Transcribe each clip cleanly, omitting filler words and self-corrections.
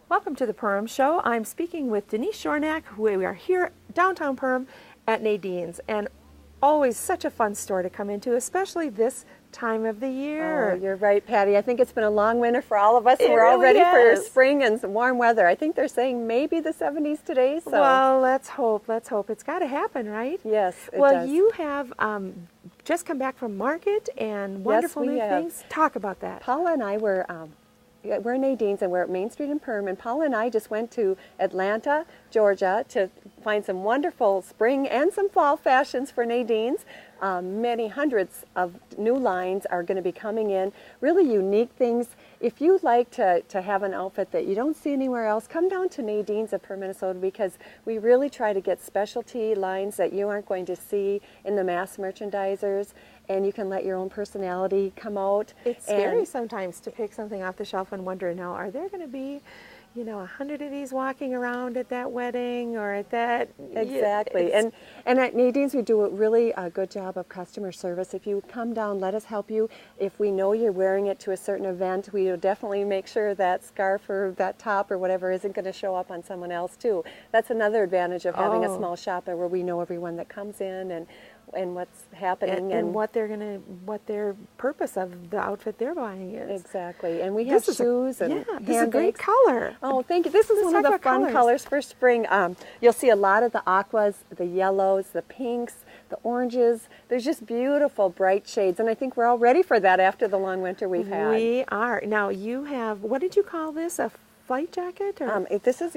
Welcome to the Perham Show. I'm speaking with Denise Shornack. We are here downtown Perham at Nadine's, and always such a fun store to come into, especially this time of the year. Oh, you're right, Patty. I think it's been a long winter for all of us. We're all ready for spring and some warm weather. I think they're saying maybe the 70s today. So. Well, let's hope. Let's hope. It's got to happen, right? Yes, it does. You have just come back from market and wonderful new things. Talk about that. Paula and I were we're Nadine's and we're at Main Street in Perham, and Paula and I just went to Atlanta, Georgia to find some wonderful spring and some fall fashions for Nadine's. Many hundreds of new lines are going to be coming in, really unique things. If you'd like to have an outfit that you don't see anywhere else, come down to Nadine's of Perham, Minnesota, because we really try to get specialty lines that you aren't going to see in the mass merchandisers, and you can let your own personality come out. It's scary sometimes to pick something off the shelf and wonder, now, are there going to be 100 of these walking around at that wedding or at that... Exactly. And at Nadine's, we do a really good job of customer service. If you come down, let us help you. If we know you're wearing it to a certain event, we will definitely make sure that scarf or that top or whatever isn't going to show up on someone else, too. That's another advantage of having a small shop where we know everyone that comes in and what's happening and what their purpose of the outfit they're buying is. Exactly. And we have shoes and handbags. This is a great color. Oh, thank you. This is one of the fun colors for spring. You'll see a lot of the aquas, the yellows, the pinks, the oranges. There's just beautiful bright shades, and I think we're all ready for that after the long winter we've had. We are. Now you have, what did you call this, a flight jacket? Or? This is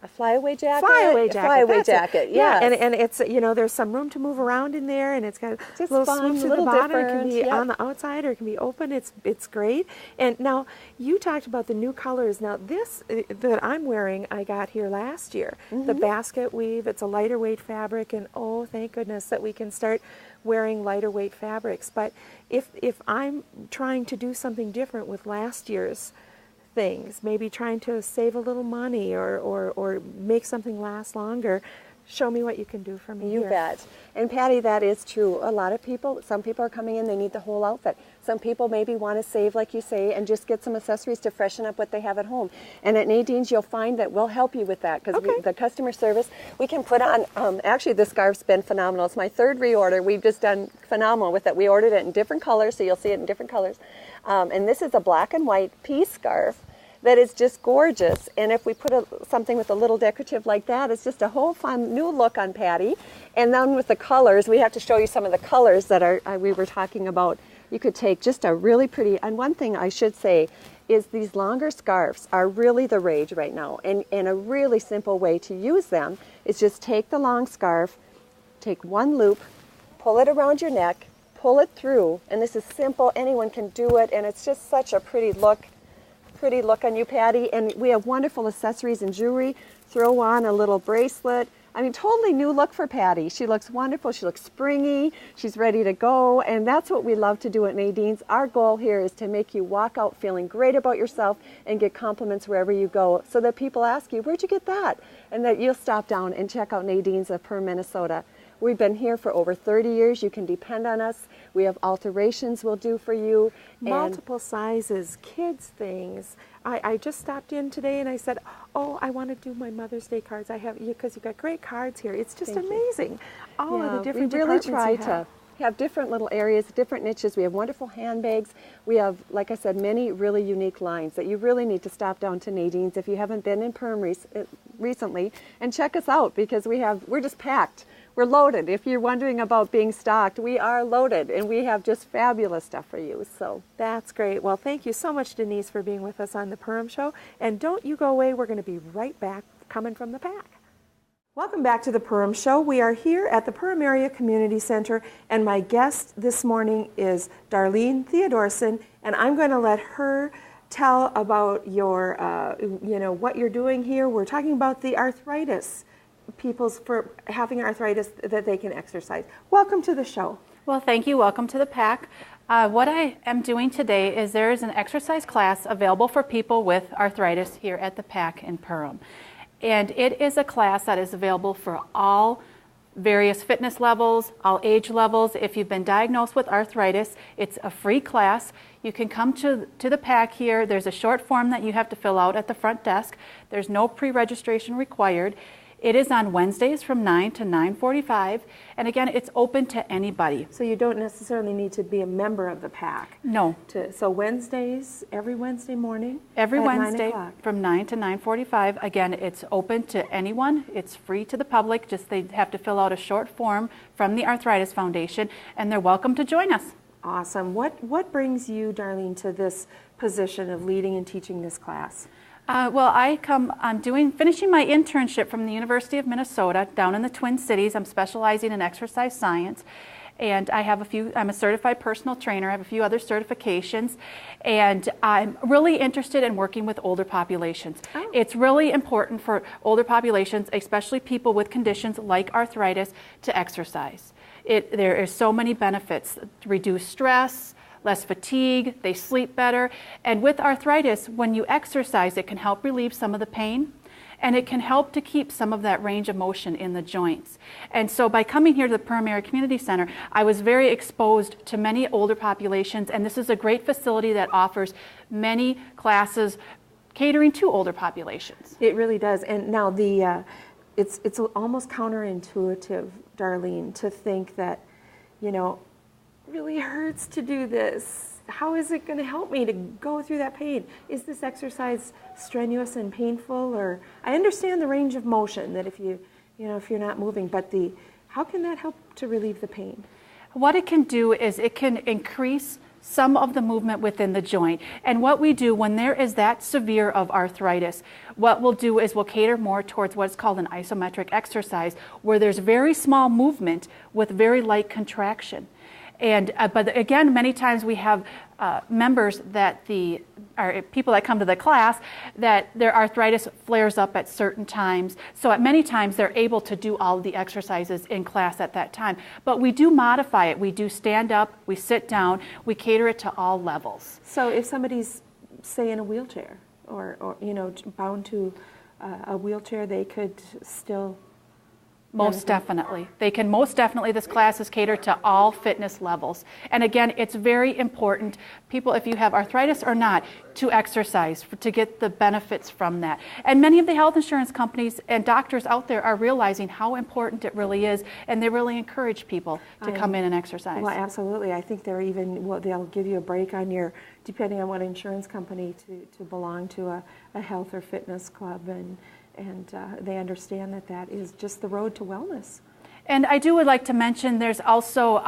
a flyaway jacket? Flyaway jacket. Flyaway jacket, yes. Yeah, and it's, there's some room to move around in there, and it's got just little fun, swoops at the bottom. It can be on the outside or it can be open. It's great. And now, you talked about the new colors. Now, this that I'm wearing, I got here last year. The basket weave, it's a lighter weight fabric, and oh, thank goodness that we can start wearing lighter weight fabrics. But if I'm trying to do something different with last year's things, maybe trying to save a little money or make something last longer, show me what you can do for me. You bet. And Patty, that is true. A lot of people, some people are coming in, they need the whole outfit. Some people maybe want to save, like you say, and just get some accessories to freshen up what they have at home. And at Nadine's, you'll find that we'll help you with that, because the customer service, we can put on, actually this scarf's been phenomenal. It's my third reorder. We've just done phenomenal with it. We ordered it in different colors, so you'll see it in different colors. And this is a black and white piece scarf that is just gorgeous. And if we put something with a little decorative like that, it's just a whole fun new look on Patty. And then with the colors, we have to show you some of the colors that we were talking about. You could take just a really pretty, and one thing I should say is these longer scarves are really the rage right now. And a really simple way to use them is just take the long scarf, take one loop, pull it around your neck, pull it through, and this is simple, anyone can do it, and it's just such a pretty look on you, Patty. And we have wonderful accessories and jewelry. Throw on a little bracelet. I mean, totally new look for Patty. She looks wonderful. She looks springy. She's ready to go. And that's what we love to do at Nadine's. Our goal here is to make you walk out feeling great about yourself and get compliments wherever you go, so that people ask you, where'd you get that? And that you'll stop down and check out Nadine's of Perham, Minnesota. We've been here for over 30 years. You can depend on us. We have alterations we'll do for you. Multiple sizes, kids things. I just stopped in today and I said, oh, I want to do my Mother's Day cards. I have, because you've got great cards here. It's just amazing. All of the different departments you have. We really try to have different little areas, different niches. We have wonderful handbags. We have, like I said, many really unique lines that you really need to stop down to Nadine's if you haven't been in Perham recently, and check us out, because we're just packed. We're loaded. If you're wondering about being stocked, we are loaded, and we have just fabulous stuff for you. So that's great. Well, thank you so much, Denise, for being with us on the Perham Show. And don't you go away. We're going to be right back, coming from the pack. Welcome back to the Perham Show. We are here at the Perham Area Community Center, and my guest this morning is Darlene Theodorson, and I'm going to let her tell about your, what you're doing here. We're talking about the arthritis. For having arthritis that they can exercise. Welcome to the show. Well, thank you. Welcome to the pack. What I am doing today is there is an exercise class available for people with arthritis here at the pack in Perham. And it is a class that is available for all various fitness levels, all age levels. If you've been diagnosed with arthritis, it's a free class. You can come to the PAC here. There's a short form that you have to fill out at the front desk. There's no pre-registration required. It is on Wednesdays from 9 to 9:45, and again, it's open to anybody. So you don't necessarily need to be a member of the PAC. No. So Wednesdays, every Wednesday morning? Every at Wednesday 9 o'clock. from 9 to 9:45. Again, it's open to anyone. It's free to the public. Just they have to fill out a short form from the Arthritis Foundation, and they're welcome to join us. Awesome. What brings you, Darlene, to this position of leading and teaching this class? Well, I'm finishing my internship from the University of Minnesota down in the Twin Cities. I'm specializing in exercise science, and I'm a certified personal trainer. I have a few other certifications, and I'm really interested in working with older populations. Oh. It's really important for older populations, especially people with conditions like arthritis, to exercise. There are so many benefits: reduce stress, less fatigue, they sleep better. And with arthritis, when you exercise, it can help relieve some of the pain, and it can help to keep some of that range of motion in the joints. And so by coming here to the Primary Community Center, I was very exposed to many older populations, and this is a great facility that offers many classes catering to older populations. It really does. And now it's almost counterintuitive, Darlene, to think that, really hurts to do this. How is it going to help me to go through that pain? Is this exercise strenuous and painful? Or I understand the range of motion, that if you're not moving, but how can that help to relieve the pain? What it can do is it can increase some of the movement within the joint. And what we do when there is that severe of arthritis, what we'll do is we'll cater more towards what's called an isometric exercise, where there's very small movement with very light contraction. And but again, many times we have members people that come to the class that their arthritis flares up at certain times. So at many times they're able to do all of the exercises in class at that time. But we do modify it. We do stand up, we sit down, we cater it to all levels. So if somebody's, say, in a wheelchair or bound to a wheelchair, they could still. Most definitely. This class is catered to all fitness levels. And again, it's very important, people, if you have arthritis or not, to exercise to get the benefits from that. And many of the health insurance companies and doctors out there are realizing how important it really is, and they really encourage people to come in and exercise. Well, absolutely. I think they'll give you a break on depending on what insurance company to belong to a health or fitness club, and they understand that is just the road to wellness. And I would like to mention there's also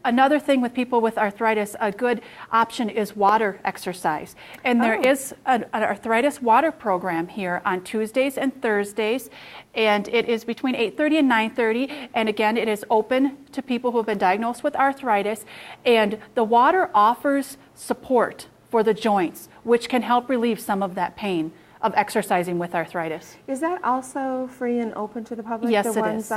another thing with people with arthritis. A good option is water exercise. And there is an arthritis water program here on Tuesdays and Thursdays, and it is between 8:30 and 9:30. And again, it is open to people who have been diagnosed with arthritis. And the water offers support for the joints, which can help relieve some of that pain of exercising with arthritis. Is that also free and open to the public? Yes, it is.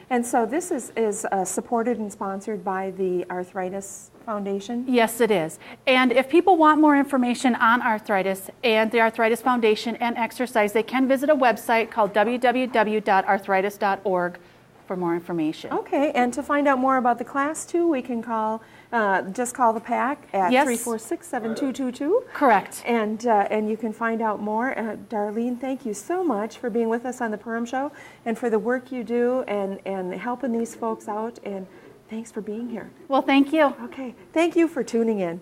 And so this is supported and sponsored by the Arthritis Foundation? Yes, it is. And if people want more information on arthritis and the Arthritis Foundation and exercise, they can visit a website called www.arthritis.org for more information. Okay, and to find out more about the class too, we can just call the PAC at 346-7222. Correct. And you can find out more. Darlene, thank you so much for being with us on the Perm Show and for the work you do and helping these folks out. And thanks for being here. Well, thank you. Okay, thank you for tuning in.